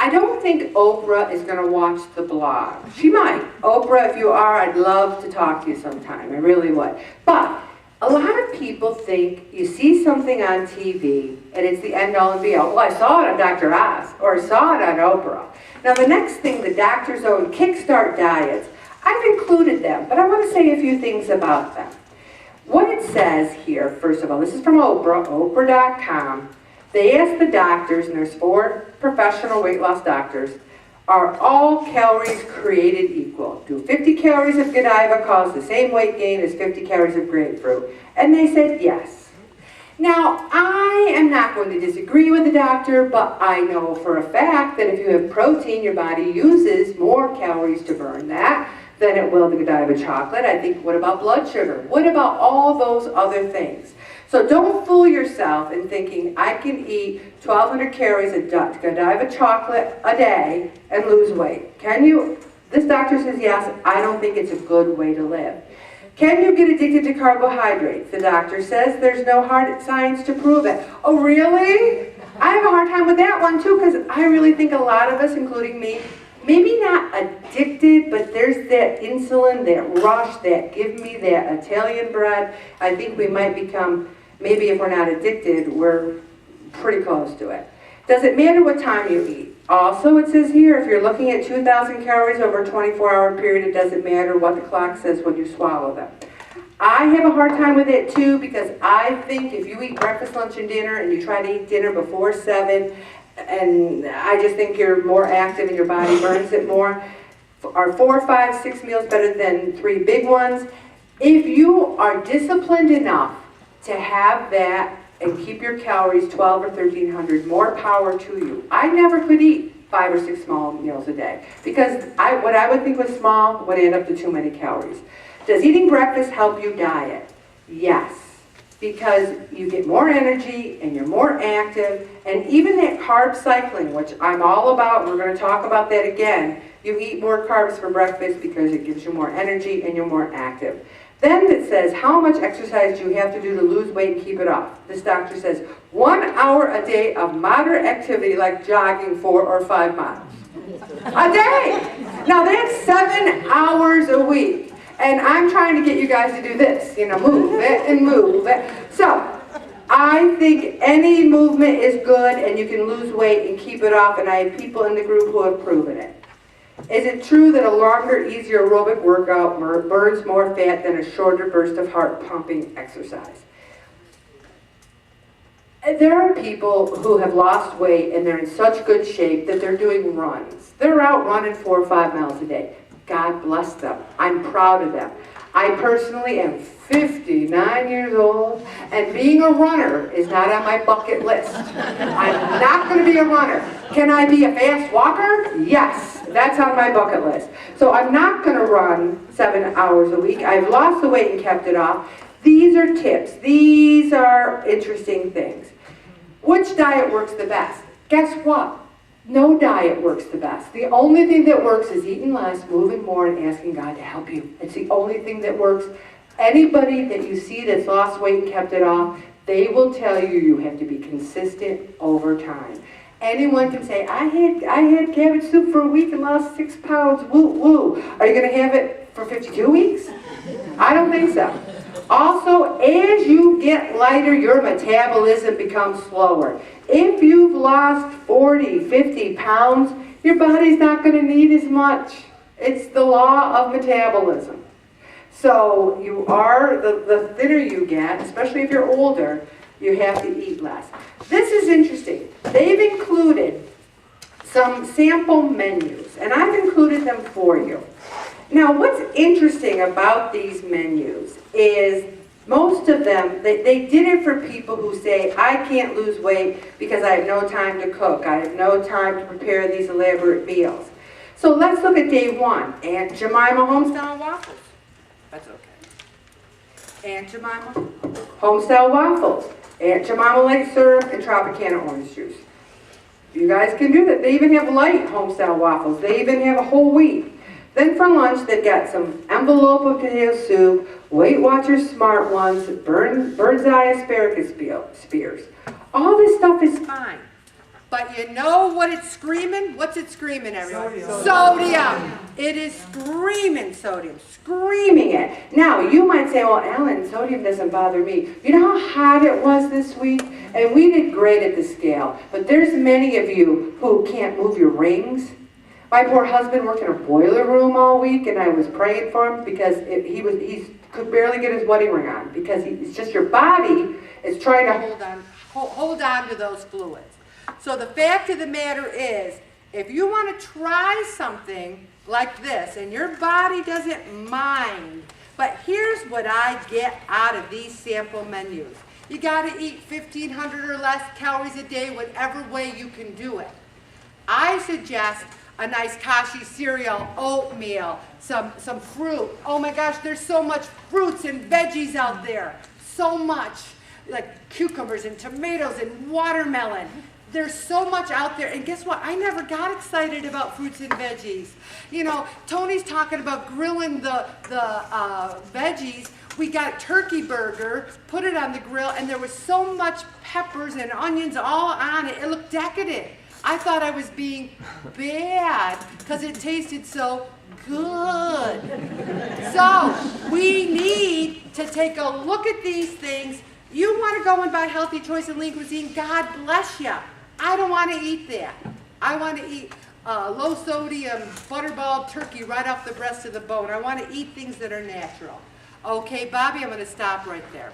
I don't think Oprah is going to watch the blog. She might. Oprah, if you are, I'd love to talk to you sometime. I really would. But a lot of people think you see something on TV and it's the end all and be all. Well, I saw it on Dr. Oz, or I saw it on Oprah. Now the next thing, the doctor's own Kickstart diets, I've included them, but I want to say a few things about them. What it says here, first of all, this is from Oprah, Oprah.com. They asked the doctors, and there's 4 professional weight loss doctors, are all calories created equal? Do 50 calories of Godiva cause the same weight gain as 50 calories of grapefruit? And they said yes. Now, I am not going to disagree with the doctor, but I know for a fact that if you have protein, your body uses more calories to burn that than it will the Godiva chocolate. I think, what about blood sugar? What about all those other things? So don't fool yourself in thinking I can eat 1,200 calories of Godiva chocolate a day and lose weight. Can you? This doctor says yes. I don't think it's a good way to live. Can you get addicted to carbohydrates? The doctor says there's no hard science to prove it. Oh, really? I have a hard time with that one too, because I really think a lot of us, including me, maybe not addicted, but there's that insulin, that rush, that give me that Italian bread. I think we might become, maybe if we're not addicted, we're pretty close to it. Does it matter what time you eat? Also, it says here, if you're looking at 2,000 calories over a 24-hour period, it doesn't matter what the clock says when you swallow them. I have a hard time with it too, because I think if you eat breakfast, lunch, and dinner, and you try to eat dinner before 7, and I just think you're more active and your body burns it more. Are 4, 5, 6 meals better than 3 big ones? If you are disciplined enough to have that and keep your calories 12 or 1,300, more power to you. I never could eat 5 or 6 small meals a day, because what I would think was small would end up to too many calories. Does eating breakfast help you diet? Yes. Because you get more energy and you're more active, and even that carb cycling, which I'm all about, we're going to talk about that again. You eat more carbs for breakfast because it gives you more energy and you're more active. Then it says, how much exercise do you have to do to lose weight and keep it off? This doctor says, 1 hour a day of moderate activity like jogging 4 or 5 miles. A day! Now that's 7 hours a week. And I'm trying to get you guys to do this, move it and move it. So, I think any movement is good and you can lose weight and keep it off, and I have people in the group who have proven it. Is it true that a longer, easier aerobic workout burns more fat than a shorter burst of heart-pumping exercise? There are people who have lost weight and they're in such good shape that they're doing runs. They're out running 4 or 5 miles a day. God bless them. I'm proud of them. I personally am 59 years old, and being a runner is not on my bucket list. I'm not going to be a runner. Can I be a fast walker? Yes, that's on my bucket list. So I'm not going to run 7 hours a week. I've lost the weight and kept it off. These are tips. These are interesting things. Which diet works the best? Guess what? No diet works the best. The only thing that works is eating less, moving more, and asking God to help you. It's the only thing that works. Anybody that you see that's lost weight and kept it off, they will tell you you have to be consistent over time. Anyone can say, I had cabbage soup for a week and lost 6 pounds, woo woo. Are you going to have it for 52 weeks? I don't think so. Also, as you get lighter, your metabolism becomes slower. If you've lost 40, 50 pounds, your body's not going to need as much. It's the law of metabolism. So the thinner you get, especially if you're older, you have to eat less. This is interesting. They've included some sample menus, and I've included them for you. Now, what's interesting about these menus is most of them, they did it for people who say, I can't lose weight because I have no time to cook. I have no time to prepare these elaborate meals. So let's look at day 1. Aunt Jemima homestyle waffles. That's okay. Aunt Jemima homestyle waffles. Aunt Jemima light syrup and Tropicana orange juice. You guys can do that. They even have light homestyle waffles. They even have a whole wheat. Then for lunch, they've got some envelope of potato soup, Weight Watchers Smart Ones, bird's eye asparagus spears. All this stuff is fine. But you know what it's screaming? What's it screaming, everyone? Sodium. It is screaming sodium, screaming it. Now, you might say, well, Ellen, sodium doesn't bother me. You know how hot it was this week? And we did great at the scale. But there's many of you who can't move your rings. My poor husband worked in a boiler room all week, and I was praying for him because he could barely get his wedding ring on because it's just your body is trying to hold on to those fluids. So the fact of the matter is, if you want to try something like this, and your body doesn't mind, but here's what I get out of these sample menus. You got to eat 1,500 or less calories a day, whatever way you can do it. I suggest a nice kashi cereal, oatmeal, some fruit. Oh my gosh, there's so much fruits and veggies out there. So much, like cucumbers and tomatoes and watermelon. There's so much out there, and guess what? I never got excited about fruits and veggies. You know, Tony's talking about grilling the veggies. We got turkey burger, put it on the grill, and there was so much peppers and onions all on it. It looked decadent. I thought I was being bad because it tasted so good. So we need to take a look at these things. You want to go and buy Healthy Choice and Lean Cuisine, God bless you. I don't want to eat that. I want to eat low sodium butterball turkey right off the breast of the bone. I want to eat things that are natural. Okay, Bobby, I'm going to stop right there.